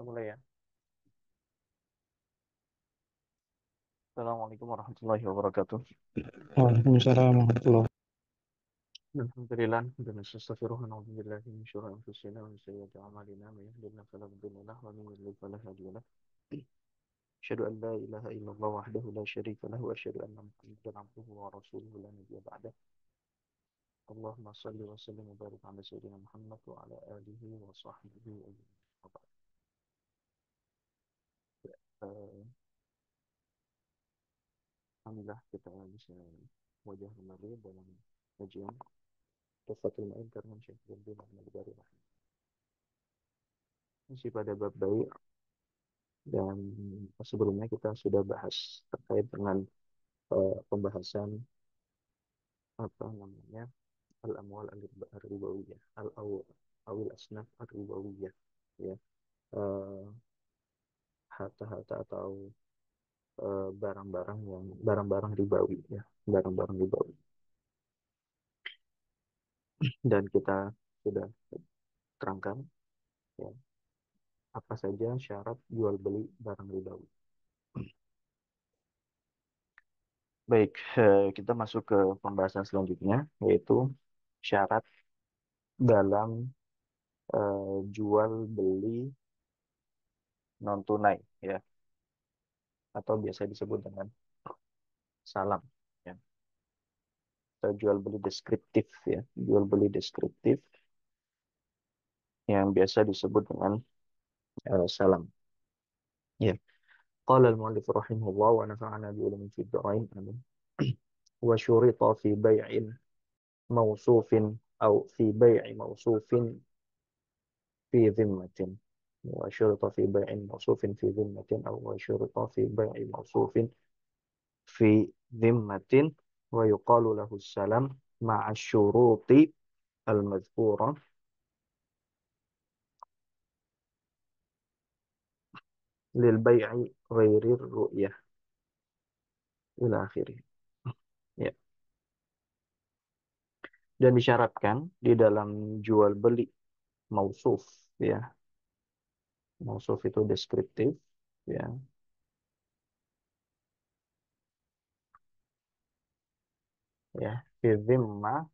Kita mulai ya. Assalamualaikum warahmatullahi wabarakatuh. Waalaikumsalam warahmatullahi. Alhamdulillah, dan astaghfirullah wa billahi min syururi anfusina wa min sayyiati a'malina may yahdihillahu fala mudilla lahu wa man yudlil fala hadiya lahu. Asyhadu an la ilaha illallah wahdahu la syarika lahu wa asyhadu anna Muhammadan abduhu wa rasuluhu la nabiyya ba'dah. Allahumma shalli wa sallim wa barik ala sayyidina Muhammad wa ala alihi wa sahbihi ajma'in. Eh, Alhamdulillah kita bisa wajah kembali dalam kajian Tuhfatul Ma'in karena Syekh bin Ahmad Bari. Masih pada bab bayi, dan sebelumnya kita sudah bahas terkait dengan pembahasan apa namanya al-amwal al-ribawiyah, awil asnaf al-ribawiyah, ya. Eh, Harta-harta atau barang-barang yang barang-barang ribawi, ya, barang-barang ribawi. Dan kita sudah terangkan, ya, apa saja syarat jual beli barang ribawi. Baik, kita masuk ke pembahasan selanjutnya, yaitu syarat dalam jual beli non tunai, ya, atau biasa disebut dengan salam, ya, atau jual beli deskriptif, ya, jual beli deskriptif yang biasa disebut dengan salam, ya. Qala al-mu'allif rahimahullah wa nafa'ana bi ulumin fid dharain, amin. Wa syurita fi bai'in mawsufin au fi bai'i mawsufin fi dhimmatin, wa syurita fi bai'in mawsufin fi dhimmatin au wa syurita fi bai'i mawsufin fi dhimmatin wa yuqalu lahu salam ma'a syuruti al-madhkurah lil bai'i ghairi ru'yah ila akhirih, ya. Dan disyaratkan di dalam jual beli mausuf, ya, mausuf itu deskriptif, ya, ya, fi dhimmah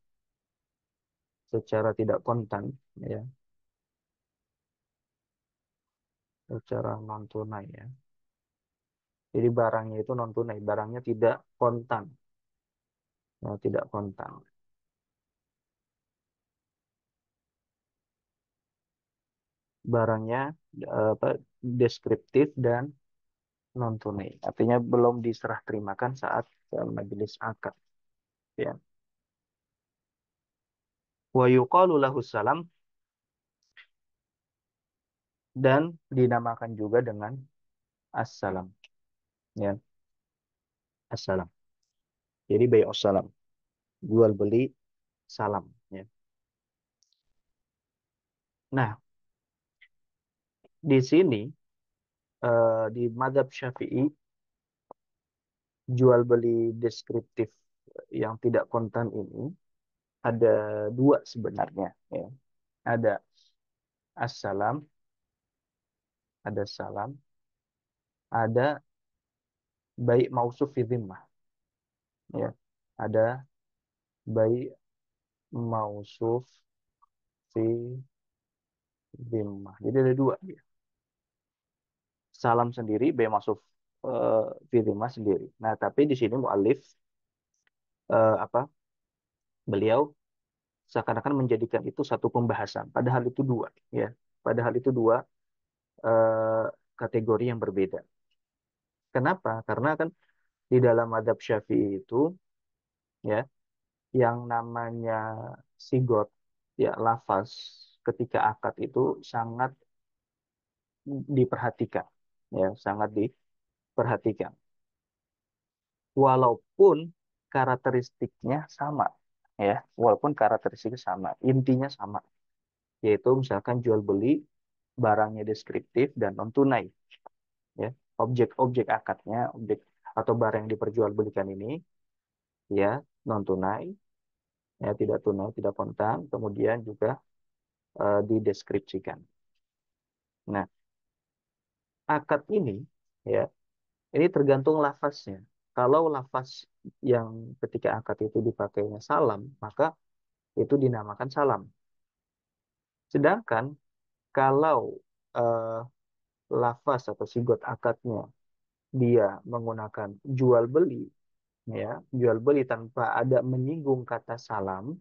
secara tidak kontan, ya, secara non tunai, ya. Jadi barangnya itu non tunai, barangnya tidak kontan, ya, tidak kontan. Barangnya apa, deskriptif dan non tunai, artinya belum diserah terimakan saat majelis akad, ya. Wa yuqalu lahu salam, dan dinamakan juga dengan assalam, ya, assalam. Jadi bai'us salam, jual beli salam, ya. Nah, di sini di mazhab Syafi'i, jual beli deskriptif yang tidak kontan ini ada dua sebenarnya, ya. Ada assalam, ada salam, ada baik mausuf fi dhimmah, ya. Ada baik mausuf fi dhimmah. Jadi ada dua, ya. Salam sendiri, baik mausuf fi dhimmah sendiri. Nah, tapi di sini muallif apa? Beliau seakan-akan menjadikan itu satu pembahasan. Padahal itu dua, ya. Padahal itu dua eh, kategori yang berbeda. Kenapa? Karena kan di dalam adab Syafi'i itu, ya, yang namanya sigot, ya, lafaz ketika akad itu sangat diperhatikan, ya, sangat diperhatikan. Walaupun karakteristiknya sama, ya, walaupun karakteristiknya sama, intinya sama, yaitu misalkan jual beli barangnya deskriptif dan non tunai, ya. Objek-objek akadnya, objek atau barang yang diperjualbelikan ini, ya, non tunai, ya, tidak tunai, tidak kontan, kemudian juga dideskripsikan. Nah, akad ini ya, ini tergantung lafaznya. Kalau lafaz yang ketika akad itu dipakainya salam, maka itu dinamakan salam. Sedangkan kalau eh, lafaz atau sigot akadnya dia menggunakan jual beli, ya, jual beli tanpa ada menyinggung kata salam,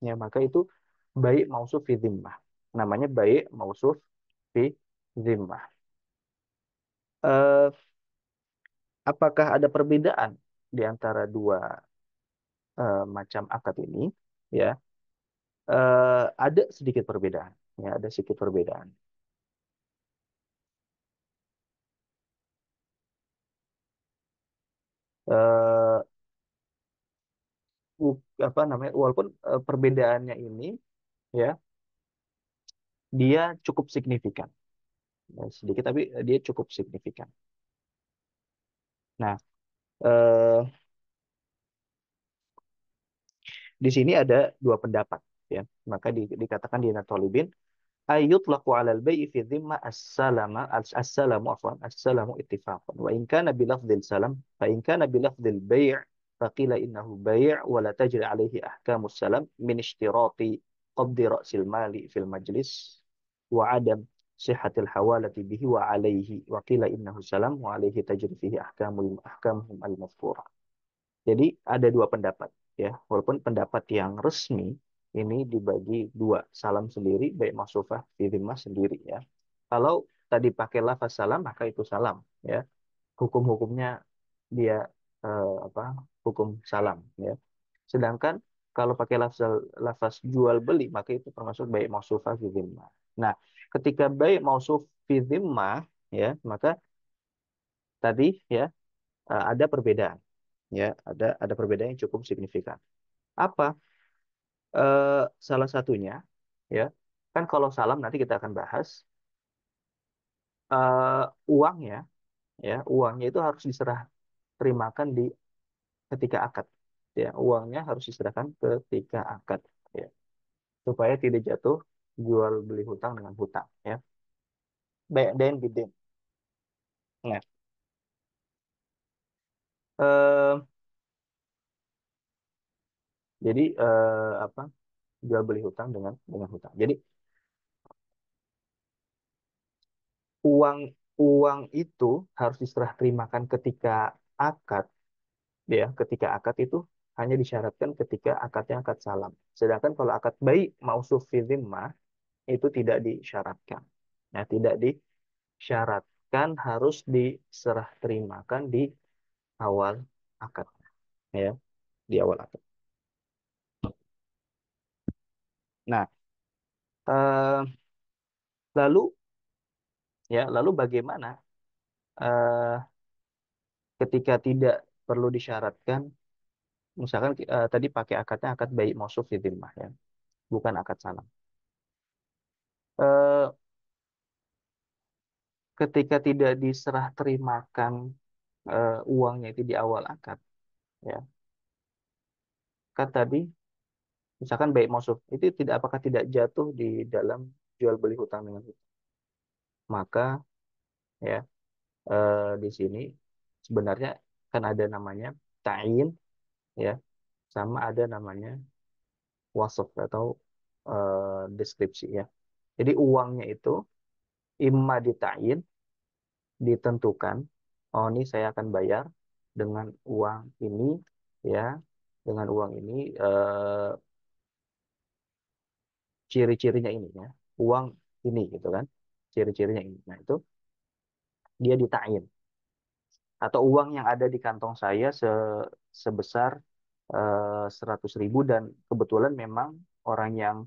ya, maka itu baik mausuf fi dhimmah. Namanya baik mausuf fi dhimmah. Eh, apakah ada perbedaan di antara dua macam akad ini? Ya, ada sedikit perbedaan. Ya, ada sedikit perbedaan. Eh, apa namanya? Walaupun perbedaannya ini, ya, dia cukup signifikan. Ya, sedikit tapi dia cukup signifikan. Nah, eh, di sini ada dua pendapat, ya. Maka dikatakan di Natolibin ayutlaqu 'alal bai'i fi dhimma as-salamu afwan as-salamu ittifaqan wa in kana bi lafdhil salam fa in kana bi lafdhil bai' faqila innahu bai' wa la tajri 'alaihi ahkamus salam min ishtirati qabdi ra'sil mali fil majlis wa 'adam sihhatil hawalati bihi wa 'alaihi wa qila innahu salam wa 'alaihi tajri fihi ahkamuhum al-mazkurah. Jadi ada dua pendapat, ya. Walaupun pendapat yang resmi ini dibagi dua, salam sendiri, baik maksufah fi'limah sendiri, ya. Kalau tadi pakai lafaz salam maka itu salam, ya. Hukum-hukumnya dia apa? Hukum salam, ya. Sedangkan kalau pakai lafaz jual beli maka itu termasuk baik maksufah fi'limah. Nah, ketika baik mausuf fi'limah, ya, maka tadi, ya, ada perbedaan, ya, ada perbedaan yang cukup signifikan. Apa? Salah satunya, ya, kan kalau salam nanti kita akan bahas, eh, uangnya, ya, uangnya itu harus diserah terimakan di ketika akad, ya, uangnya harus diserahkan ketika akad, ya, supaya tidak jatuh jual beli hutang dengan hutang, ya, baik den bidin. Nah, eh, jadi apa, jual beli hutang dengan hutang. Jadi uang uang itu harus diserah terimakan ketika akad, ya, ketika akad itu hanya disyaratkan ketika akadnya akad salam. Sedangkan kalau akad baik mausuf fi dhimmah itu tidak disyaratkan. Nah, tidak disyaratkan harus diserah terimakan di awal akad, ya, di awal akad. Nah, eh, lalu, ya, lalu bagaimana eh, ketika tidak perlu disyaratkan, misalkan tadi pakai akadnya akad baik mausuf fi dhimmah, ya, bukan akad salam. Eh, ketika tidak diserah terimakan uangnya itu di awal akad, ya, kan tadi misalkan baik mausuf itu tidak, apakah tidak jatuh di dalam jual beli hutang dengan hutang, maka, ya, di sini sebenarnya kan ada namanya ta'in, ya, sama ada namanya wasf atau deskripsi, ya. Jadi uangnya itu imma ditain, ditentukan, oh ini saya akan bayar dengan uang ini, ya, dengan uang ini, ciri-cirinya ini, ya, uang ini gitu kan, ciri-cirinya ini. Nah, itu dia ditain, atau uang yang ada di kantong saya sebesar 100.000 dan kebetulan memang orang yang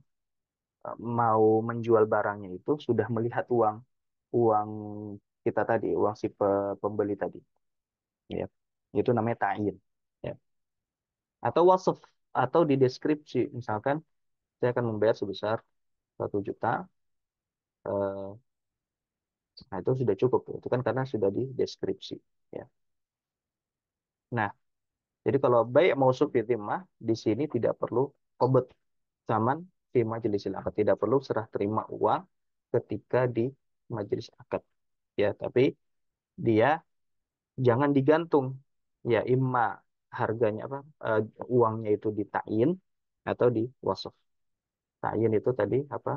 mau menjual barangnya itu sudah melihat uang uang kita tadi, uang si pembeli tadi, ya, itu namanya ta'in, ya. Atau wasf, atau di deskripsi, misalkan saya akan membayar sebesar 1 juta, eh, nah itu sudah cukup, itu kan karena sudah di deskripsi, ya. Nah, jadi kalau baik mausuf fi dhimmah di sini tidak perlu qabd zaman di majelis akad, tidak perlu serah terima uang ketika di majelis akad, ya, tapi dia jangan digantung, ya, imma harganya apa, uangnya itu ditain atau di wasaf. Ta'yin itu tadi apa,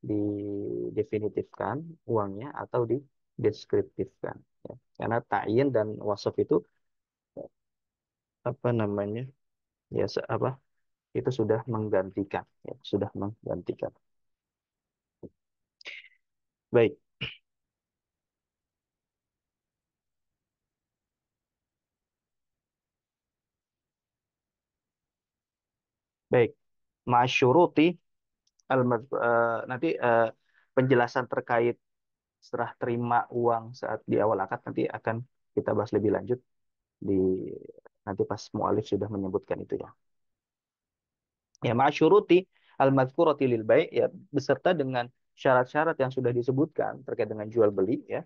didefinitifkan uangnya atau dideskriptifkan, ya. Karena ta'yin dan wasaf itu apa namanya, ya, apa, itu sudah menggantikan, ya, sudah menggantikan. Baik, baik. Masyuruti nanti penjelasan terkait serah terima uang saat di awal akad nanti akan kita bahas lebih lanjut di nanti pas mu'alif sudah menyebutkan itu, ya. Ya, masyuruti al-madhkurati lil bai', ya, beserta dengan syarat-syarat yang sudah disebutkan terkait dengan jual beli, ya,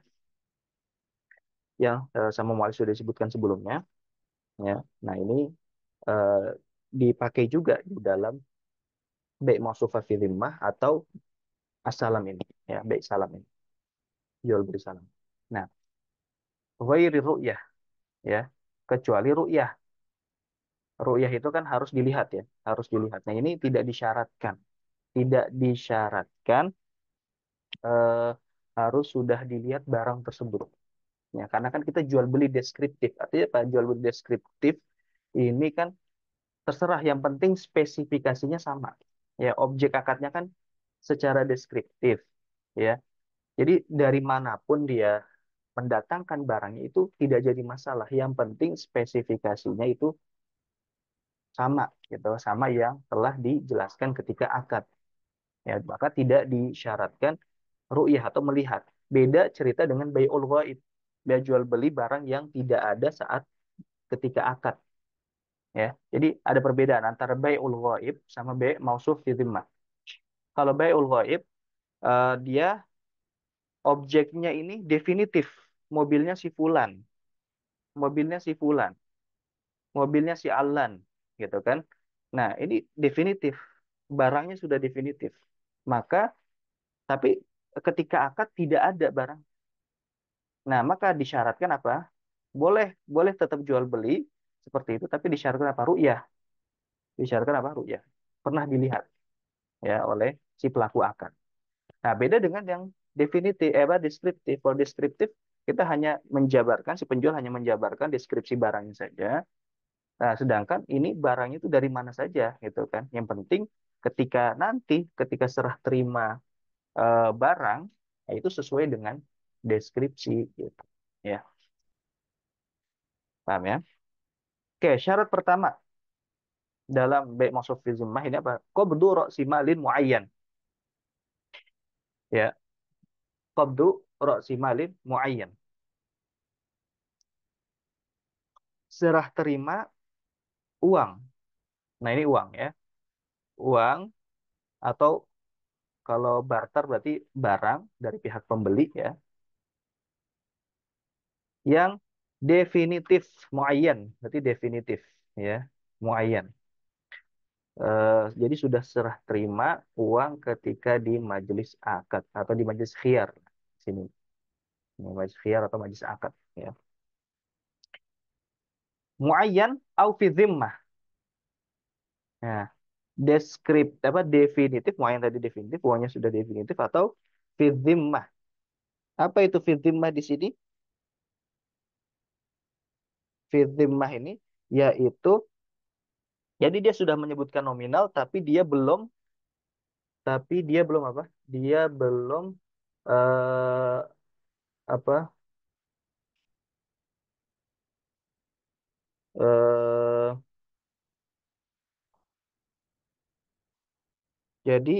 yang sama mu'alif sudah disebutkan sebelumnya, ya. Nah, ini eh, dipakai juga di dalam bai' mausufa fi dhimmah atau as-salam ini, ya, bai' salam ini, jual beli salam. Nah, ghairi ru'yah, ya, kecuali ru'yah. Ru'yah itu kan harus dilihat, ya, harus dilihat. Nah, ini tidak disyaratkan, tidak disyaratkan eh, harus sudah dilihat barang tersebut. Ya, karena kan kita jual beli deskriptif. Artinya apa? Jual beli deskriptif ini kan terserah, yang penting spesifikasinya sama. Ya, objek akadnya kan secara deskriptif, ya. Jadi dari manapun dia mendatangkan barangnya itu tidak jadi masalah. Yang penting spesifikasinya itu sama, gitu, sama yang telah dijelaskan ketika akad. Ya, maka tidak disyaratkan ru'yah atau melihat. Beda cerita dengan bai'ul ghaib. Dia jual beli barang yang tidak ada saat ketika akad, ya. Jadi ada perbedaan antara bai'ul ghaib sama bai' mausuf fi dhimmah. Kalau bai'ul ghaib dia objeknya ini definitif. Mobilnya si fulan, mobilnya si fulan, mobilnya si Alan, gitu kan. Nah, ini definitif. Barangnya sudah definitif. Maka tapi ketika akad tidak ada barang. Nah, maka disyaratkan apa? Boleh, boleh tetap jual beli seperti itu, tapi disyaratkan apa? Ru'yah. Disyaratkan apa? Ru'yah. Pernah dilihat, ya, oleh si pelaku akad. Nah, beda dengan yang definitif, apa, deskriptif. Kalau deskriptif, kita hanya menjabarkan, si penjual hanya menjabarkan deskripsi barangnya saja. Nah, sedangkan ini barangnya itu dari mana saja, gitu kan. Yang penting ketika serah terima barang, ya, itu sesuai dengan deskripsi, gitu. Ya, paham, ya? Oke, syarat pertama dalam baik maksud fi zimmah ini apa? Qabdu ra'si malin muayyan. Ya, qabdu ra'si malin muayyan. Serah terima uang. Nah, ini uang, ya. Uang atau kalau barter berarti barang dari pihak pembeli, ya, yang definitif, muayyan, berarti definitif, ya, muayyan. Jadi sudah serah terima uang ketika di majelis akad atau di majelis khiyar sini. Ini majelis khiyar atau majelis akad, ya. Muayyan au fi dhimmah. Nah, apa, definitif, muayyan tadi definitif, uangnya sudah definitif atau fi dhimmah. Apa itu fi dhimmah di sini? Fi dhimmah ini yaitu, jadi dia sudah menyebutkan nominal tapi dia belum apa? Dia belum eh apa? eh jadi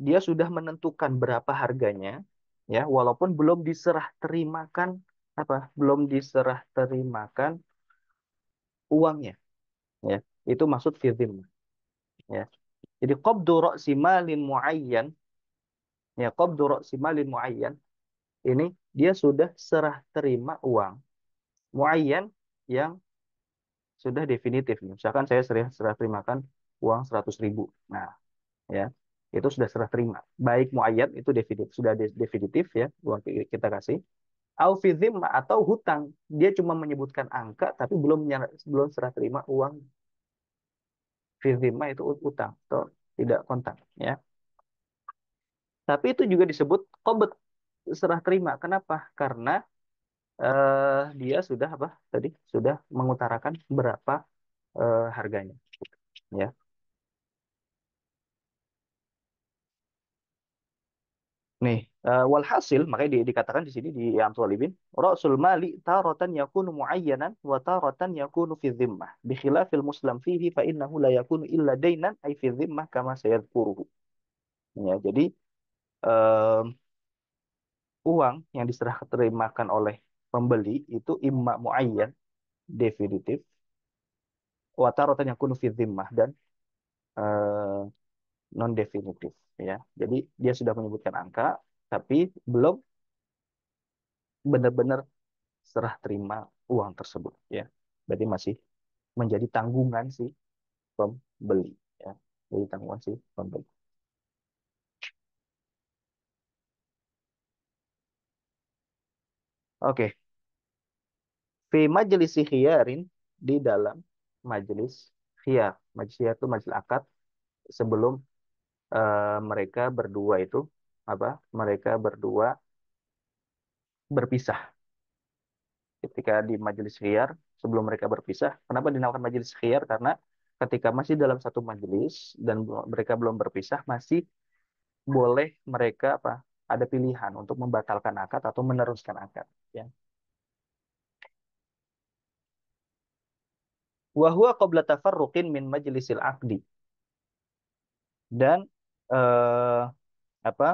dia sudah menentukan berapa harganya, ya, walaupun belum diserah terimakan apa? Belum diserah terimakan uangnya, ya. Itu maksud fi dhimmah, ya. Jadi qabdu ra'si malin muayyan, ya, qabdu ra'si malin muayyan ini dia sudah serah terima uang muayyan yang sudah definitif. Misalkan saya serah terimakan uang 100.000. Nah, ya. itu sudah serah terima. Baik muayyad itu definitif, sudah definitif ya, uang kita kasih. Au fi dhimmah, atau hutang, dia cuma menyebutkan angka tapi belum serah terima uang. Fi dhimmah itu utang atau tidak kontak ya. Tapi itu juga disebut qabd, serah terima. Kenapa? Karena dia sudah apa tadi? Sudah mengutarakan berapa harganya ya. Nih, walhasil makanya dikatakan di sini di yang Thalibin, Rasul mali taratan yakunu muayyanan wa taratan yakunu fi dhimmah. Bi khilafil muslim fihi fa innahu la yakunu illa dainan ay fi dhimmah kama sayadhkuruhu. Ya, jadi em, uang yang diserah terimakan oleh pembeli itu imma muayyan, definitif, wa taratan yakunu fi dhimmah, dan non definitif ya. Jadi dia sudah menyebutkan angka tapi belum benar-benar serah terima uang tersebut ya. Berarti masih menjadi tanggungan si pembeli ya. Jadi tanggungan si pembeli. Oke, fi majelis khiyarin, di dalam majelis khiyar. Majelis khiyar itu majelis akad sebelum mereka berdua itu apa? Mereka berdua berpisah. Ketika di majelis khiyar sebelum mereka berpisah, kenapa dinamakan majelis khiyar? Karena ketika masih dalam satu majelis dan mereka belum berpisah, masih boleh mereka apa, ada pilihan untuk membatalkan akad atau meneruskan akad ya. Wa huwa qabla tafarruqin min majlisil aqdi, dan eh, apa,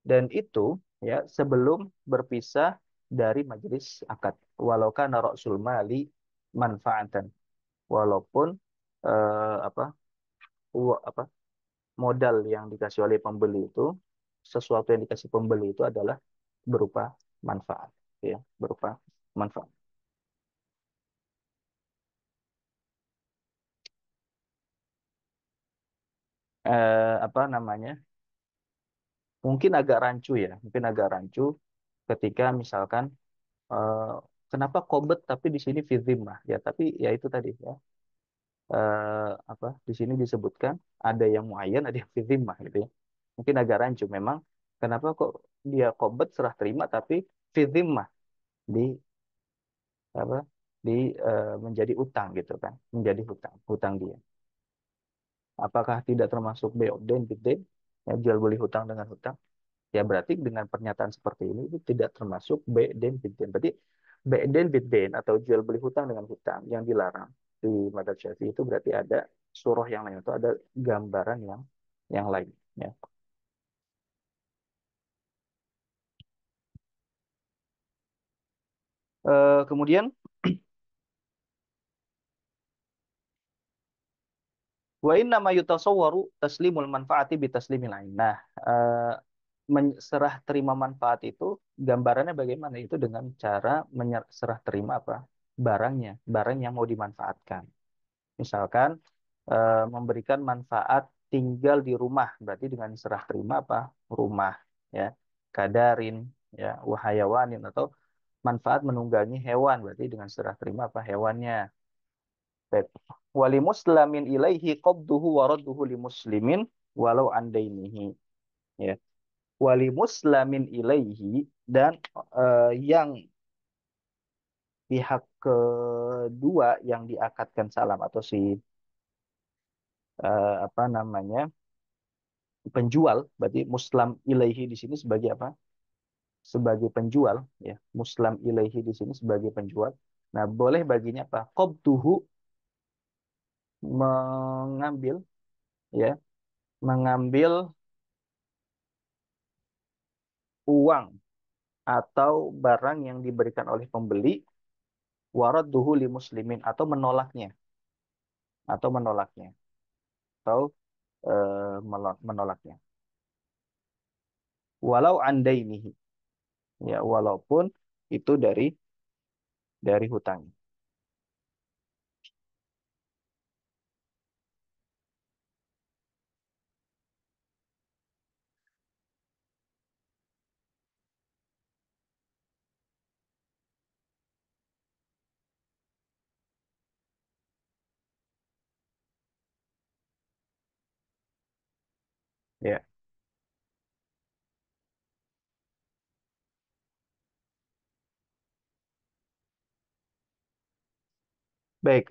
dan itu ya sebelum berpisah dari majelis akad, walau kana ra'sul mali manfaatan, walaupun apa, apa, modal yang dikasih oleh pembeli itu, sesuatu yang dikasih pembeli itu adalah berupa manfaat ya, berupa manfaat. Apa namanya, mungkin agak rancu ya, mungkin agak rancu ketika misalkan eh, kenapa qobet tapi di sini fi dhimmah ya, tapi ya itu tadi ya, apa, di sini disebutkan ada yang muayyan ada yang fi dhimmah gitu ya, mungkin agak rancu memang, kenapa kok dia qobet serah terima tapi fi dhimmah, di apa, di menjadi utang gitu kan, menjadi hutang, hutang dia, apakah tidak termasuk be'den bidden ya, jual beli hutang dengan hutang. Ya berarti dengan pernyataan seperti ini itu tidak termasuk beden bidden. Berarti beden bidden atau jual beli hutang dengan hutang yang dilarang di madzhab Syafi'i itu berarti ada surah yang lain atau ada gambaran yang lain ya. Kemudian wa inna ma yutasawwaru taslimul manfaati bi taslimil ain. Nah, serah terima manfaat itu gambarannya bagaimana? Itu dengan cara serah terima apa? Barangnya, barang yang mau dimanfaatkan. Misalkan memberikan manfaat tinggal di rumah, berarti dengan serah terima apa? Rumah, ya. Kadarin, ya, wahayawanin, atau manfaat menunggangi hewan, berarti dengan serah terima apa? Hewannya. Baik. Wali muslimin ilaihi qabduhu wa radduhu li muslimin walau andainihi. Ya. Wali muslimin ilaihi, dan yang pihak kedua yang diakatkan salam atau si apa namanya, penjual, berarti muslam ilaihi di sini sebagai apa? Sebagai penjual ya. Muslam ilaihi di sini sebagai penjual. Nah, boleh baginya apa? Qabduhu, mengambil ya, mengambil uang atau barang yang diberikan oleh pembeli, waradduhu li muslimin, atau menolaknya atau menolaknya. Walau andainihi, ya, walaupun itu dari hutang. Ya. Baik,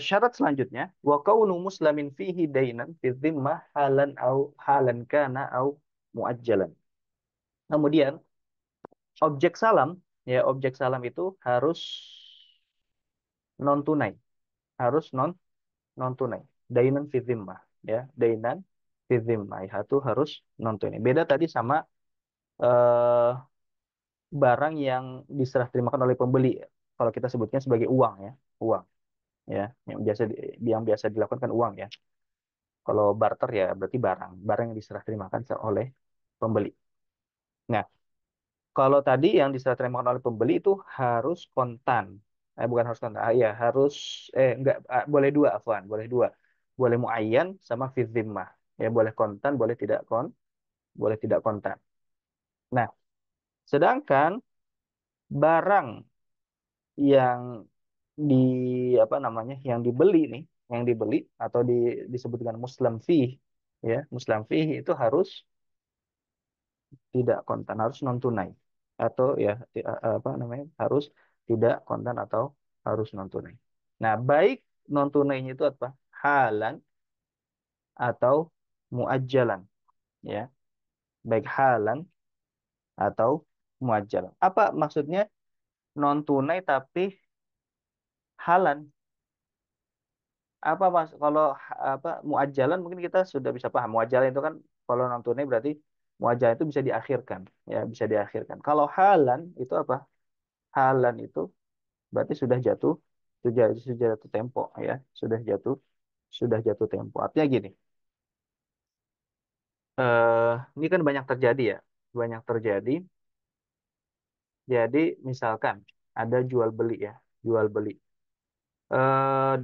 syarat selanjutnya wa kaunu muslimin fihi dainan fi dhimmah halan au halan kana au muajjalan. Kemudian objek salam, ya objek salam itu harus non tunai, harus non tunai. Dainan fi dhimmah, ya, dainan fi dhimmah itu harus non tunai. Beda tadi sama eh, barang yang diserah terimakan oleh pembeli. Kalau kita sebutnya sebagai uang, ya, uang, ya, yang biasa dilakukan kan uang, ya. Kalau barter ya berarti barang yang diserah terimakan oleh pembeli. Nah, kalau tadi yang diserah terimakan oleh pembeli itu harus kontan. Bukan harus kontan. Ya, harus enggak, boleh dua, afwan, boleh dua. Boleh muayyan sama fi dhimmah. Ya, boleh kontan, boleh tidak kontan. Nah, sedangkan barang yang di apa namanya? Yang dibeli nih, yang dibeli atau disebut dengan muslim fih, ya, muslim fih itu harus tidak kontan, harus non tunai atau ya apa namanya, harus tidak kontan atau harus non tunai. Nah, baik non tunainya itu apa? Halan atau muajjalan, ya. Baik halan atau muajjalan. Apa maksudnya non tunai tapi halan? Apa mas kalau apa muajjalan mungkin kita sudah bisa paham. Muajjalan itu kan kalau non tunai berarti muajjalan itu bisa diakhirkan, ya, bisa diakhirkan. Kalau halan itu apa? Halan itu berarti sudah jatuh tempo, ya, sudah jatuh tempo. Artinya gini, ini kan banyak terjadi, ya, banyak terjadi. Jadi misalkan ada jual beli, ya, jual beli, eh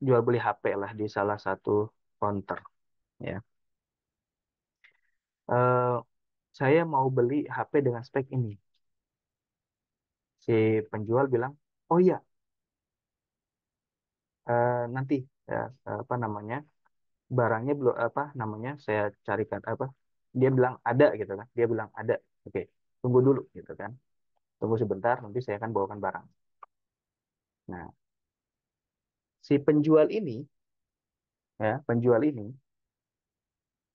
jual beli HP lah di salah satu counter, ya. Eh, saya mau beli HP dengan spek ini. Si penjual bilang, oh iya, nanti, ya, apa namanya, barangnya belum apa namanya saya carikan apa, dia bilang ada gitu kan, dia bilang ada, oke, tunggu dulu gitu kan, tunggu sebentar nanti saya akan bawakan barang. Nah, si penjual ini, ya, penjual ini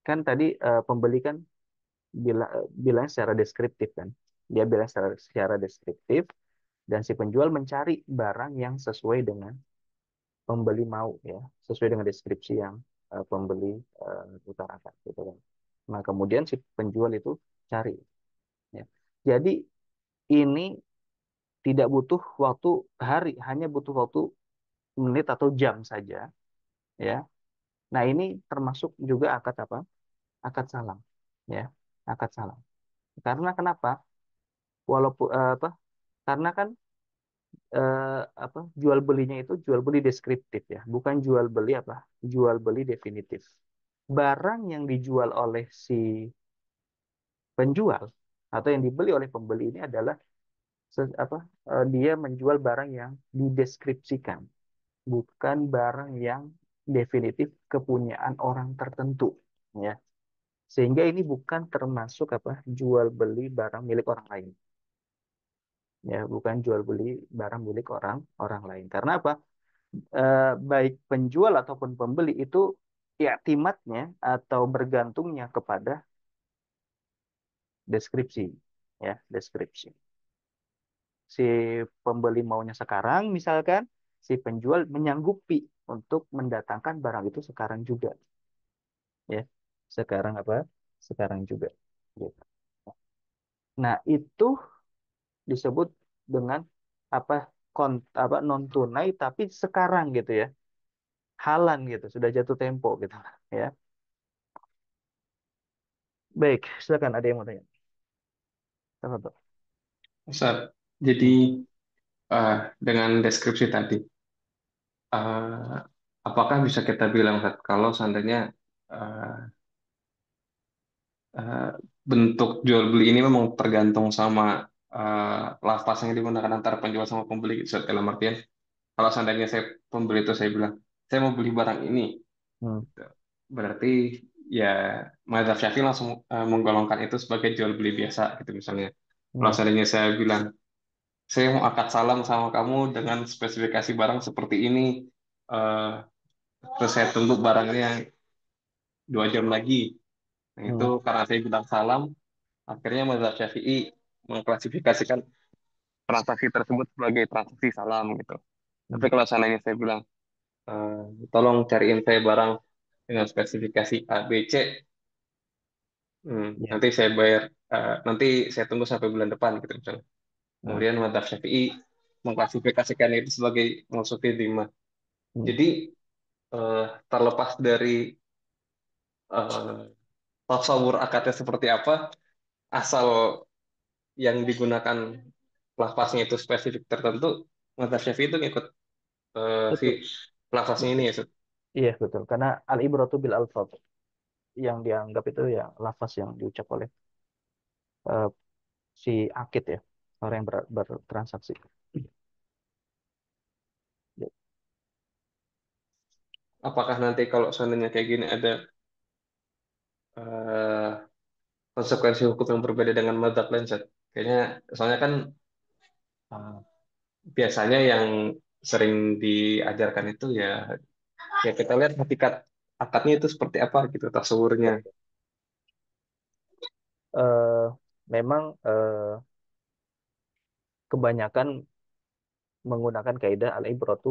kan tadi pembeli kan bilang secara deskriptif kan, dia bilang secara deskriptif, dan si penjual mencari barang yang sesuai dengan pembeli mau, ya, sesuai dengan deskripsi yang pembeli utarakan gitu kan. Nah, kemudian si penjual itu cari, ya. Jadi ini tidak butuh waktu hari, hanya butuh waktu menit atau jam saja, ya. Nah, ini termasuk juga akad apa? Akad salam, ya, akad salam. Karena kenapa? Walaupun apa? Karena kan apa? Jual belinya itu jual beli deskriptif, ya, bukan jual beli apa? Jual beli definitif. Barang yang dijual oleh si penjual atau yang dibeli oleh pembeli ini adalah apa? Dia menjual barang yang dideskripsikan, bukan barang yang definitif kepunyaan orang tertentu, ya. Sehingga ini bukan termasuk apa? Jual beli barang milik orang lain, ya, bukan jual beli barang milik orang orang lain. Karena apa? Baik penjual ataupun pembeli itu iktimatnya atau bergantungnya kepada deskripsi, ya, deskripsi. Si pembeli maunya sekarang misalkan, si penjual menyanggupi untuk mendatangkan barang itu sekarang juga, ya, sekarang apa, sekarang juga, gitu. Nah, itu disebut dengan apa, apa, non tunai tapi sekarang gitu, ya, halan gitu, sudah jatuh tempo gitu, ya. Baik, silakan ada yang mau tanya. Tafadhol. Ustaz, jadi Hmm. dengan deskripsi tadi, eh, apakah bisa kita bilang Ustaz, kalau seandainya eh, eh, bentuk jual beli ini memang tergantung sama lafaz yang digunakan antara penjual sama pembeli, Ustaz, dalam artian kalau seandainya saya pembeli itu saya bilang saya mau beli barang ini, Hmm. gitu. Berarti ya mazhab Syafi'i langsung menggolongkan itu sebagai jual beli biasa gitu misalnya. Kalau Hmm. seandainya saya bilang, saya mau akad salam sama kamu dengan spesifikasi barang seperti ini, eh, terus saya tunggu barangnya 2 jam lagi. Nah, itu Hmm. karena saya bilang salam, akhirnya mazhab Syafi'i mengklasifikasikan transaksi tersebut sebagai transaksi salam gitu. Tapi Hmm. kalau seandainya saya bilang, eh, tolong cariin saya barang dengan spesifikasi A, B, C, Ya. nanti saya bayar, nanti saya tunggu sampai bulan depan gitu misalnya. Nah. Kemudian mazhab Syafi'i mengklasifikasikan itu sebagai mausufi dhimah. Hmm. Jadi terlepas dari eh, tasawur akadnya seperti apa, asal yang digunakan lafaznya itu spesifik tertentu, mazhab Syafi'i itu ngikut si Betul. lafaznya ini Betul. ya. Sud. Iya, betul. Karena al-ibratu bil alfaz yang dianggap itu ya lafaz yang diucap oleh eh, si akid ya, orang yang bertransaksi. Ya. Apakah nanti kalau seandainya kayak gini ada eh, konsekuensi hukum yang berbeda dengan mazhab lain, Sud? Kayaknya, soalnya kan biasanya yang sering diajarkan itu ya, ya kita lihat hakikat akadnya itu seperti apa gitu, tasawurnya. Ya. Eh, Memang kebanyakan menggunakan kaidah al-ibratu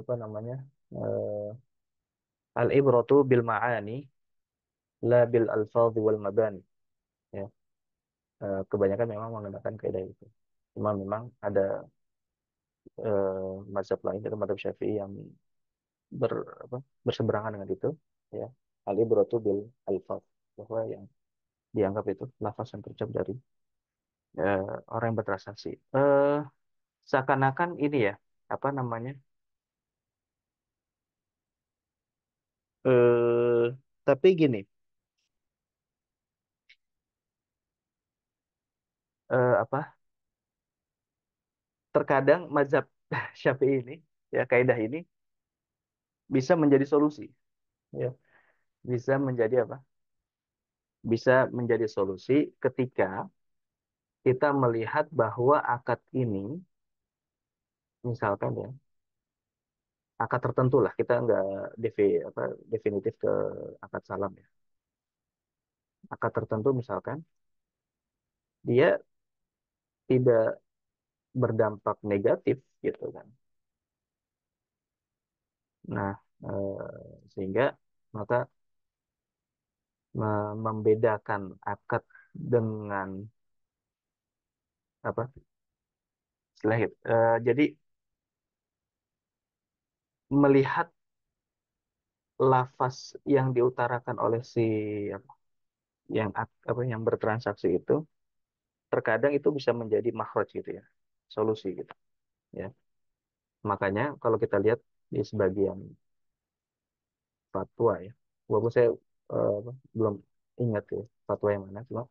apa namanya? eh, al-ibratu bil ma'ani la bil alfadhi wal mabani. Ya. Kebanyakan memang menggunakan kaidah itu. Cuma memang ada mazhab lain itu mazhab Syafi'i yang ber, apa, berseberangan dengan itu, ya. Al-ibratu bil alfadh, bahwa yang dianggap itu lafaz yang terucap dari orang yang bertransaksi. Seakan-akan ini ya, apa namanya? Eh, tapi gini, apa? Terkadang mazhab Syafi'i ini, ya kaidah ini bisa menjadi solusi, ya. Bisa menjadi apa? Bisa menjadi solusi ketika kita melihat bahwa akad ini, misalkan ya, akad tertentu lah, kita nggak apa, definitif ke akad salam ya. Akad tertentu misalkan dia tidak berdampak negatif gitu kan. Nah, sehingga maka membedakan akad dengan apa istilah itu. Jadi melihat lafaz yang diutarakan oleh si apa, apa yang bertransaksi itu terkadang itu bisa menjadi makhraj gitu ya, solusi gitu ya. Makanya kalau kita lihat di sebagian fatwa ya, walaupun saya belum ingat ya fatwa yang mana, cuma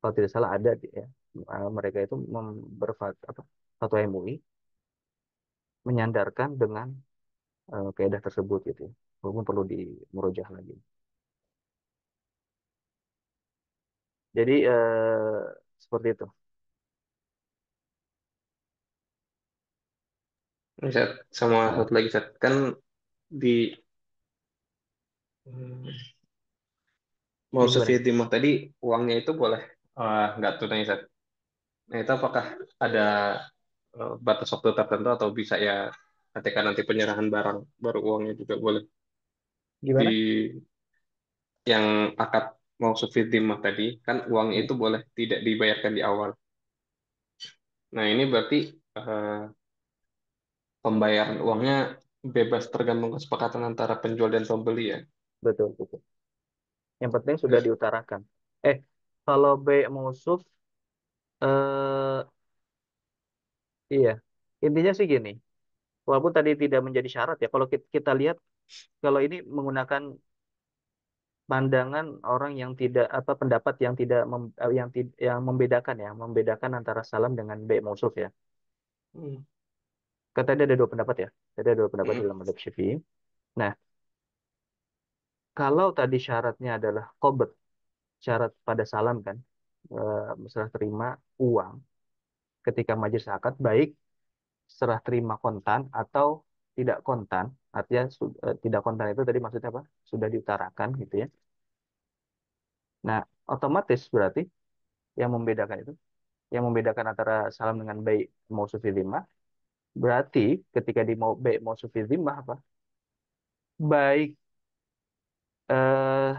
kalau tidak salah ada ya, mereka itu apa, fatwa MUI menyandarkan dengan kaidah tersebut gitu ya. Walaupun perlu dimurojah lagi. Jadi seperti itu. Ini, Sat, sama Nah, satu lagi, Sat. Kan di hmm, mau ya gimana? Sufiyadimah tadi uangnya itu boleh nggak tunai, Sat. Nah, itu apakah ada batas waktu tertentu atau bisa ya ketika nanti penyerahan barang baru uangnya juga boleh Gimana? di yang akad mau Sufiyadimah tadi kan uangnya Hmm, itu boleh tidak dibayarkan di awal. Nah, ini berarti eh, pembayaran uangnya bebas tergantung kesepakatan antara penjual dan pembeli ya. betul, betul. Yang penting sudah Terus, diutarakan. Eh, kalau B mausuf, eh iya. Intinya sih gini, walaupun tadi tidak menjadi syarat ya, kalau kita lihat, kalau ini menggunakan pandangan orang yang tidak apa pendapat yang tidak yang membedakan antara salam dengan B mausuf ya. hmm, Kata dia ada dua pendapat ya. Jadi ada dua pendapat hmm, dalam madhab Syafi'i. Nah, kalau tadi syaratnya adalah qabd, syarat pada salam kan, serah terima uang ketika majelis akad, baik serah terima kontan atau tidak kontan. Artinya tidak kontan itu tadi maksudnya apa? Sudah diutarakan gitu ya. Nah, otomatis berarti yang membedakan itu, yang membedakan antara salam dengan baik mausufi dhimmah, berarti ketika di mau baik mausufi dhimmah apa? Baik eh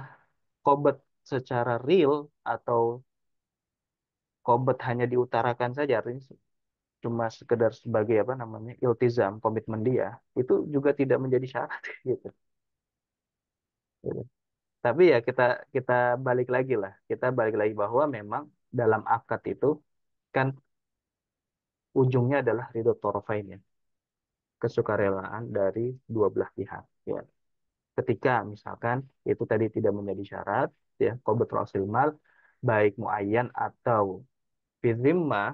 qabd secara real atau qabd hanya diutarakan saja, artinya cuma sekedar sebagai apa namanya iltizam komitmen dia, itu juga tidak menjadi syarat gitu. Gitu. Tapi ya kita kita balik lagi lah, kita balik lagi bahwa memang dalam akad itu kan ujungnya adalah ridho thorofain ya, kesukarelaan dari dua belah pihak ya. Ketika misalkan itu tadi tidak menjadi syarat ya, qabd rasul mal baik muayyan atau fidzimah,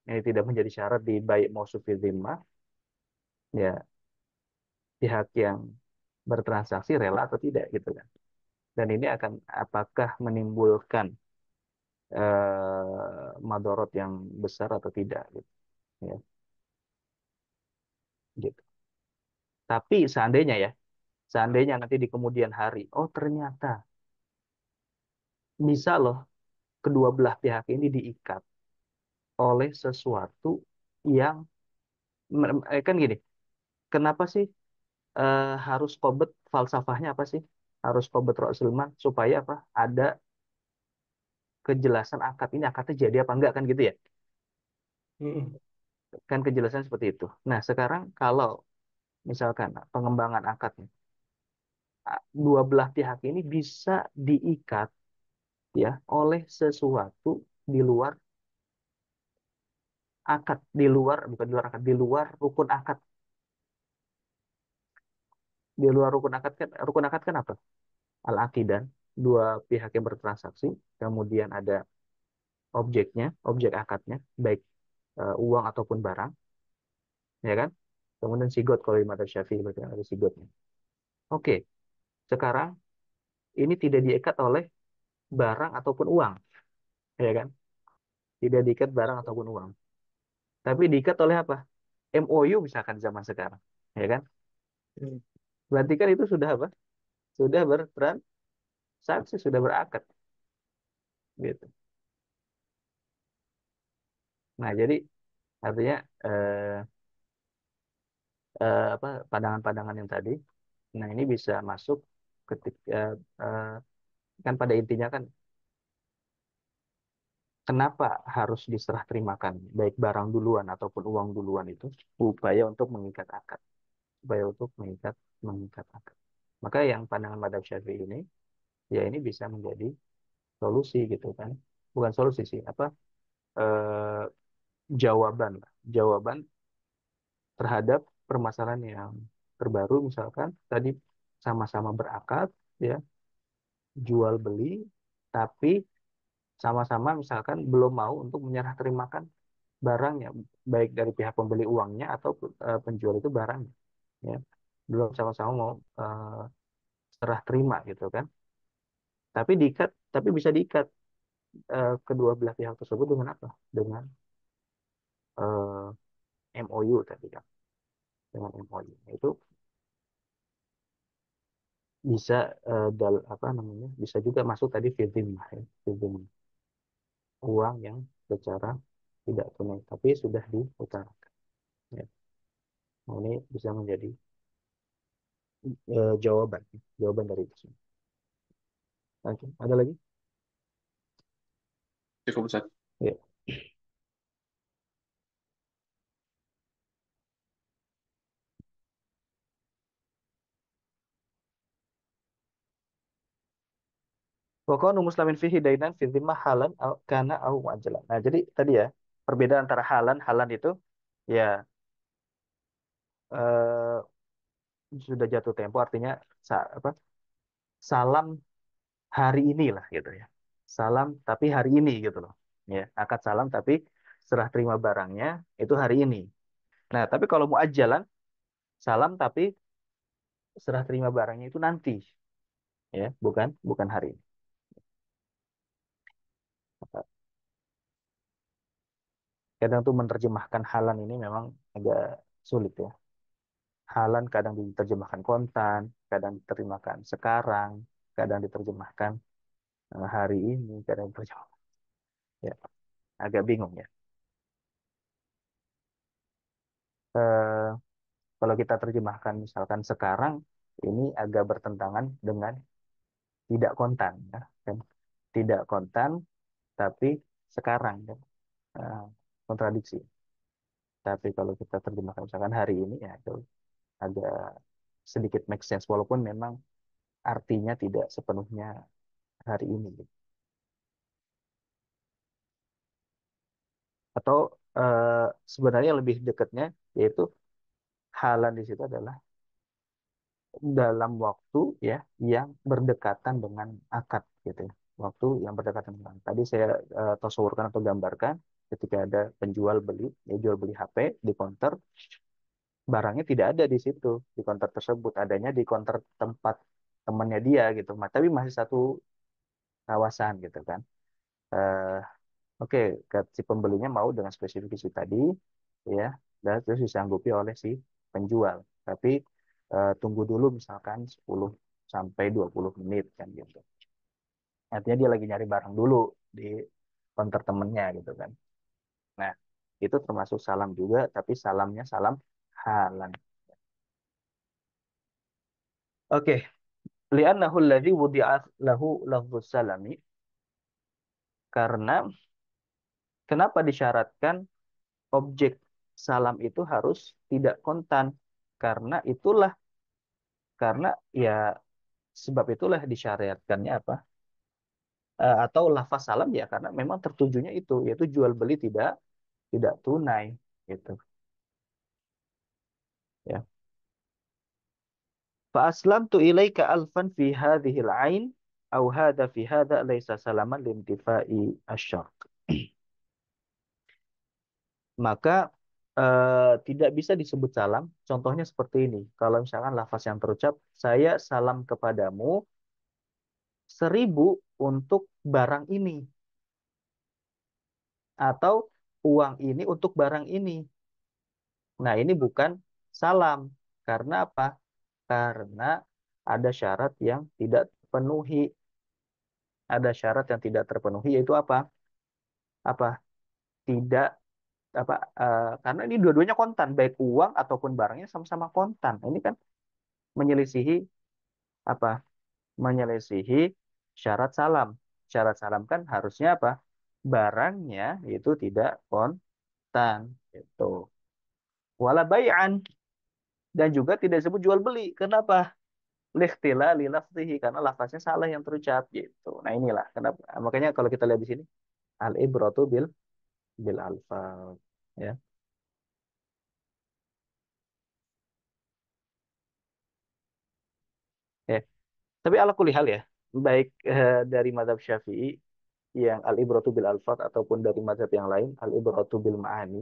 ini tidak menjadi syarat di baik mausuf fidzimah ya, pihak yang bertransaksi rela atau tidak gitu kan. Dan ini akan apakah menimbulkan madorot yang besar atau tidak gitu ya, gitu. Tapi seandainya ya, seandainya nanti di kemudian hari, oh ternyata bisa loh kedua belah pihak ini diikat oleh sesuatu yang kan gini, kenapa sih harus qobet, falsafahnya apa sih? Harus qobet Rasulullah supaya apa? Ada kejelasan akad ini akadnya jadi apa enggak kan gitu ya? Mm-mm. Kan kejelasan seperti itu. Nah, sekarang kalau misalkan pengembangan akadnya, dua belah pihak ini bisa diikat ya oleh sesuatu di luar akad, di luar bukan di luar akad, di luar rukun akad. Di luar rukun akad kan apa? Al-aqidan, dua pihak yang bertransaksi, kemudian ada objeknya, objek akadnya, baik uang ataupun barang, ya kan? Kemudian sigot kalau di madzhab Syafi'i berarti ada sigotnya. Oke, sekarang ini tidak diikat oleh barang ataupun uang, ya kan? Tidak diikat barang ataupun uang. Tapi diikat oleh apa? MOU misalkan zaman sekarang, ya kan? Mm. Berarti kan itu sudah apa? Sudah bertransaksi, sudah berakad, gitu. Nah, jadi artinya apa pandangan-pandangan yang tadi, nah ini bisa masuk ketika kan pada intinya kan kenapa harus diserah terimakan baik barang duluan ataupun uang duluan itu upaya untuk mengikat akad, upaya untuk mengikat akad. Maka yang pandangan Madhab Syafi'i ini ya ini bisa menjadi solusi gitu kan, bukan solusi sih apa eh, jawaban lah. Jawaban terhadap permasalahan yang terbaru, misalkan tadi sama-sama berakad ya, jual beli, tapi sama-sama misalkan belum mau untuk menyerah terimakan barangnya, baik dari pihak pembeli uangnya atau penjual itu barangnya ya, belum sama-sama mau serah terima gitu kan. Tapi diikat, tapi bisa diikat kedua belah pihak tersebut dengan apa? Dengan MOU tadi kan, dengan MOU itu bisa apa namanya? Bisa juga masuk tadi fidzimah ya, fidzimah uang yang secara tidak tunai tapi sudah diutarakan. Ya. Nah, ini bisa menjadi jawaban, jawaban dari itu semua. Oke, ada lagi? Cukup Ustaz. Ya. Wakonu muslimin fihi dainan fi dhimmah halan kana au muajjalan. Nah, jadi tadi ya, perbedaan antara halan itu ya eh, sudah jatuh tempo artinya apa? Salam hari ini lah gitu ya. Salam tapi hari ini gitu loh. Ya, akad salam tapi serah terima barangnya itu hari ini. Nah, tapi kalau muajjalan salam tapi serah terima barangnya itu nanti. ya, bukan bukan hari ini. Kadang tuh menerjemahkan halan ini memang agak sulit ya. Halan kadang diterjemahkan kontan, kadang diterjemahkan sekarang, kadang diterjemahkan hari ini, kadang diterjemahkan. Ya, agak bingung ya. Eh, Kalau kita terjemahkan misalkan sekarang, ini agak bertentangan dengan tidak kontan, ya, kan? Tidak kontan, tapi sekarang, kan? Eh, Kontradiksi. Tapi kalau kita terjemahkan misalkan hari ini, ya itu agak sedikit make sense, walaupun memang artinya tidak sepenuhnya hari ini, gitu. Atau eh, sebenarnya lebih dekatnya yaitu halan di situ adalah dalam waktu ya yang berdekatan dengan akad gitu ya. Waktu yang berdekatan dengan tadi saya tasawurkan atau gambarkan ketika ada penjual beli ya jual beli HP di counter, barangnya tidak ada di situ di counter tersebut, adanya di counter tempat temannya dia gitu. Tapi masih satu kawasan gitu kan. Eh, Oke, si pembelinya mau dengan spesifikasi tadi, ya, dan terus disanggupi oleh si penjual. Tapi tunggu dulu misalkan 10 sampai 20 menit kan gitu. Artinya dia lagi nyari barang dulu di counter temennya gitu kan. Nah, itu termasuk salam juga, tapi salamnya salam halan. Oke, li'annahu alladhi wudi'a lahu lafdhus salami, karena kenapa disyaratkan objek salam itu harus tidak kontan, karena itulah karena ya sebab itulah disyariatkannya apa, atau lafaz salam ya karena memang tertujunya itu yaitu jual beli tidak tidak tunai gitu ya. Fa aslamtu ilaika alfan fi hadhil ain au hadha fi hadha laisa salaman lintifai asyart. Maka tidak bisa disebut salam. Contohnya seperti ini. Kalau misalkan lafaz yang terucap, saya salam kepadamu 1.000 untuk barang ini. Atau uang ini untuk barang ini. Nah, ini bukan salam. Karena apa? Karena ada syarat yang tidak terpenuhi. Ada syarat yang tidak terpenuhi, yaitu apa? Apa? Tidak apa karena ini dua-duanya kontan, baik uang ataupun barangnya sama-sama kontan. Ini kan menyelisihi apa? Menyelisihi syarat salam. Syarat salam kan harusnya apa? Barangnya itu tidak kontan. Itu. Wala bai'an, dan juga tidak disebut jual beli. Kenapa? Lihtila lilafzihi, karena lafaznya salah yang terucap gitu. Nah inilah kenapa. Makanya kalau kita lihat di sini al ibratu bil alfaz ya. Ya. Tapi ala kulihal ya, baik dari mazhab Syafi'i yang al ibratu bil alfaz ataupun dari mazhab yang lain al ibratu bil ma'ani,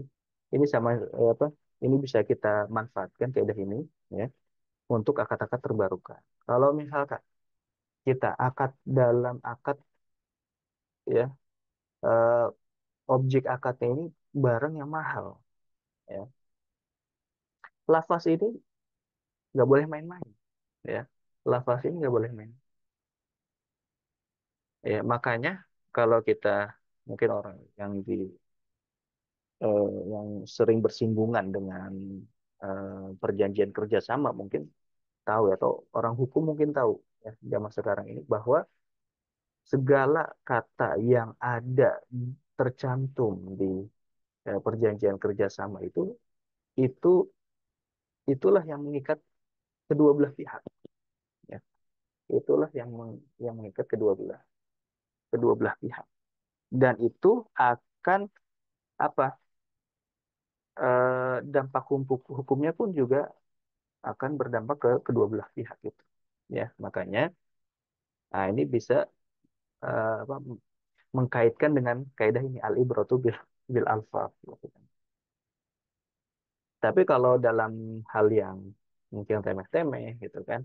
ini sama apa? Ini bisa kita manfaatkan kaidah ini ya untuk akad-akad terbarukan. Kalau misalkan kita akad dalam akad ya, eh, objek akadnya ini barang yang mahal ya. Lafaz ini nggak boleh main-main ya. Lafaz ini nggak boleh main. Ya, makanya kalau kita mungkin orang yang yang sering bersinggungan dengan perjanjian kerjasama mungkin tahu ya, atau orang hukum mungkin tahu ya zaman sekarang ini bahwa segala kata yang ada tercantum di perjanjian kerjasama itu itulah yang mengikat kedua belah pihak ya. Itulah yang mengikat kedua belah pihak, dan itu akan apa, dampak hukumnya pun juga akan berdampak ke kedua belah pihak itu ya. Makanya nah ini bisa apa, mengkaitkan dengan kaidah ini al ibratu bil alfaz gitu kan. Tapi kalau dalam hal yang mungkin remeh-temeh gitu kan,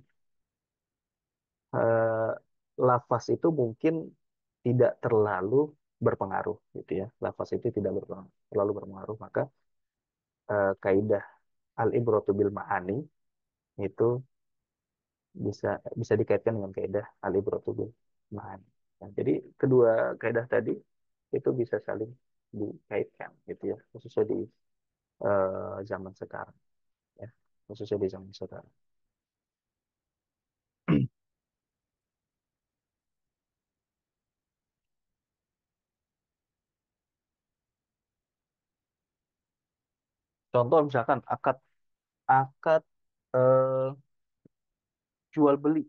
lafaz itu mungkin tidak terlalu berpengaruh gitu ya. Lafaz itu tidak terlalu berpengaruh, maka kaidah al-ibratu bil ma'ani itu bisa bisa dikaitkan dengan kaidah al-ibratu bil ma'ani. Nah, jadi kedua kaidah tadi itu bisa saling dikaitkan gitu ya, khususnya di zaman sekarang ya, khususnya di zaman sekarang. Contoh misalkan akad akad eh, jual beli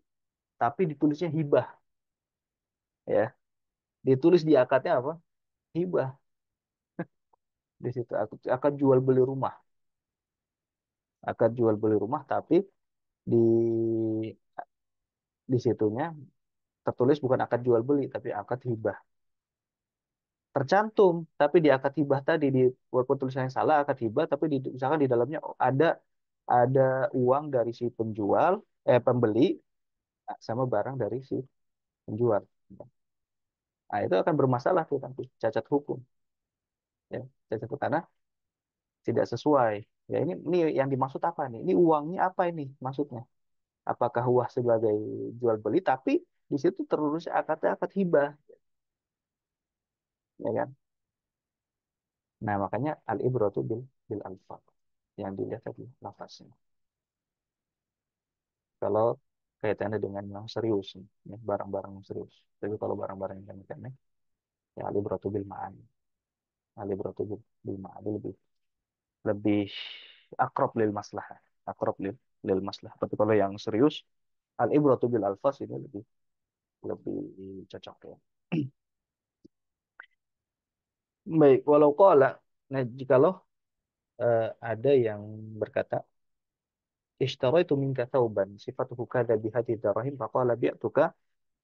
tapi ditulisnya hibah ya, ditulis di akadnya apa, hibah, di situ akad jual beli rumah, akad jual beli rumah tapi di di situnya tertulis bukan akad jual beli tapi akad hibah, tercantum tapi di akad hibah tadi di walaupun tulisannya salah akad hibah tapi di misalkan di dalamnya ada uang dari si penjual pembeli sama barang dari si penjual. Nah, itu akan bermasalah tuh nanti cacat hukum ya, cacat hukum karena tidak sesuai. Ya ini yang dimaksud apa nih? Ini uangnya apa ini maksudnya? Apakah uang sebagai jual beli tapi di situ terus akadnya akad hibah, ya kan? Nah, makanya al-ibratu bil alfaz. Yang dilihat tadi lafaznya. Kalau kaitannya dengan yang serius, ya, barang-barang yang serius. Tapi kalau barang-barang yang remeh, ya al-ibratu bil ma'ani. Al-ibratu bil ma'ani lebih lebih akrab lil maslahah. Akrab lil maslahah. Tapi kalau yang serius, al-ibratu bil alfaz ini lebih lebih cocok ya. Baik, walau qala, nah jikalau ada yang berkata ishtaraitu minka thawban sifatuhu kadza bihadhi darahim faqala bi'tuka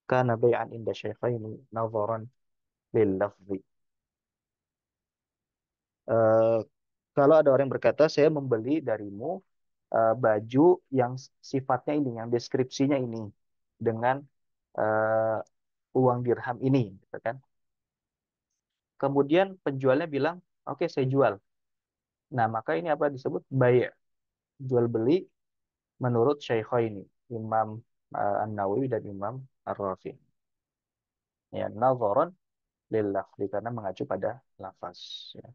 kana bai'an inda syaikhaini nadharan lil lafzi. Eh, kalau ada orang yang berkata saya membeli darimu baju yang sifatnya ini, yang deskripsinya ini dengan uang dirham ini, gitu kan? Kemudian penjualnya bilang, oke saya jual. Nah maka ini apa disebut bay', jual beli menurut Syaikhaini, Imam An-Nawawi dan Imam Ar-Rafi. Ya, nadharan lil lafzi karena mengacu pada lafaz. Ya.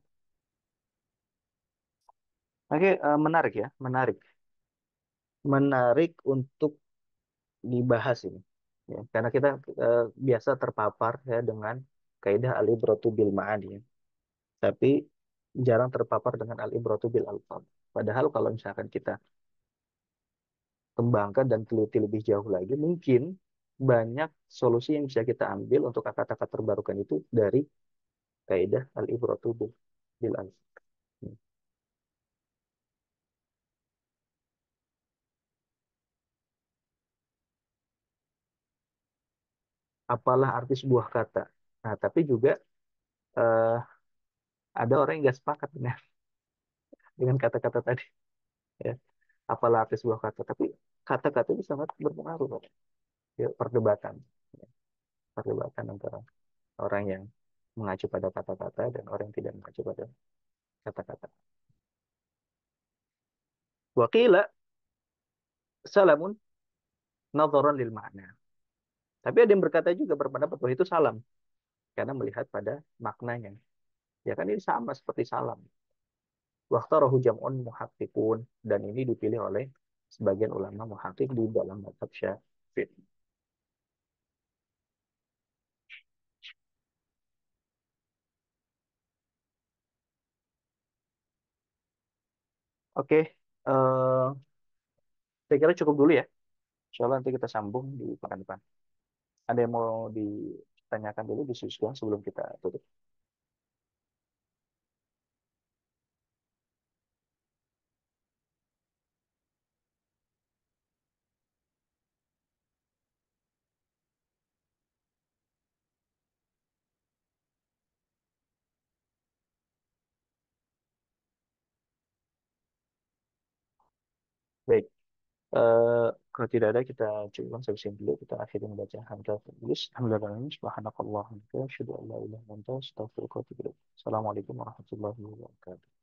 Oke, menarik ya, menarik, menarik untuk dibahas ini. Ya, karena kita biasa terpapar ya dengan kaidah al-ibratu bil ma'ani, ya. Tapi jarang terpapar dengan al-ibratu bil alfaz. Padahal kalau misalkan kita kembangkan dan teliti lebih jauh lagi, mungkin banyak solusi yang bisa kita ambil untuk kata-kata terbarukan itu dari kaidah al-ibratu bil alfaz. Apalah arti sebuah kata. Nah, tapi juga eh, ada orang yang nggak sepakat dengan kata-kata tadi. Ya. Apalah arti sebuah kata. Tapi kata-kata itu sangat berpengaruh. Pak. Ya, perdebatan. Ya, perdebatan antara orang yang mengacu pada kata-kata dan orang yang tidak mengacu pada kata-kata. Wakila salamun nadharan lil makna. Tapi ada yang berkata juga berpendapat bahwa itu salam karena melihat pada maknanya. Ya kan ini sama seperti salam. Waktarahu jam'un muhaqqiqun dan ini dipilih oleh sebagian ulama muhaqqiq di dalam mazhab Syafi'i. Oke, saya kira cukup dulu ya. Insya Allah nanti kita sambung di pekan depan. Ada yang mau ditanyakan dulu, diskusikan sebelum kita tutup? Baik. Kalau tidak ada kita cukupkan sampai sini dulu. Kita akhiri membaca hamzah tulis. Alhamdulillah. Subhanakallah. Asyhadu an la ilaha illa anta astaghfiruka wa atubu ilaik. Assalamualaikum warahmatullahi wabarakatuh.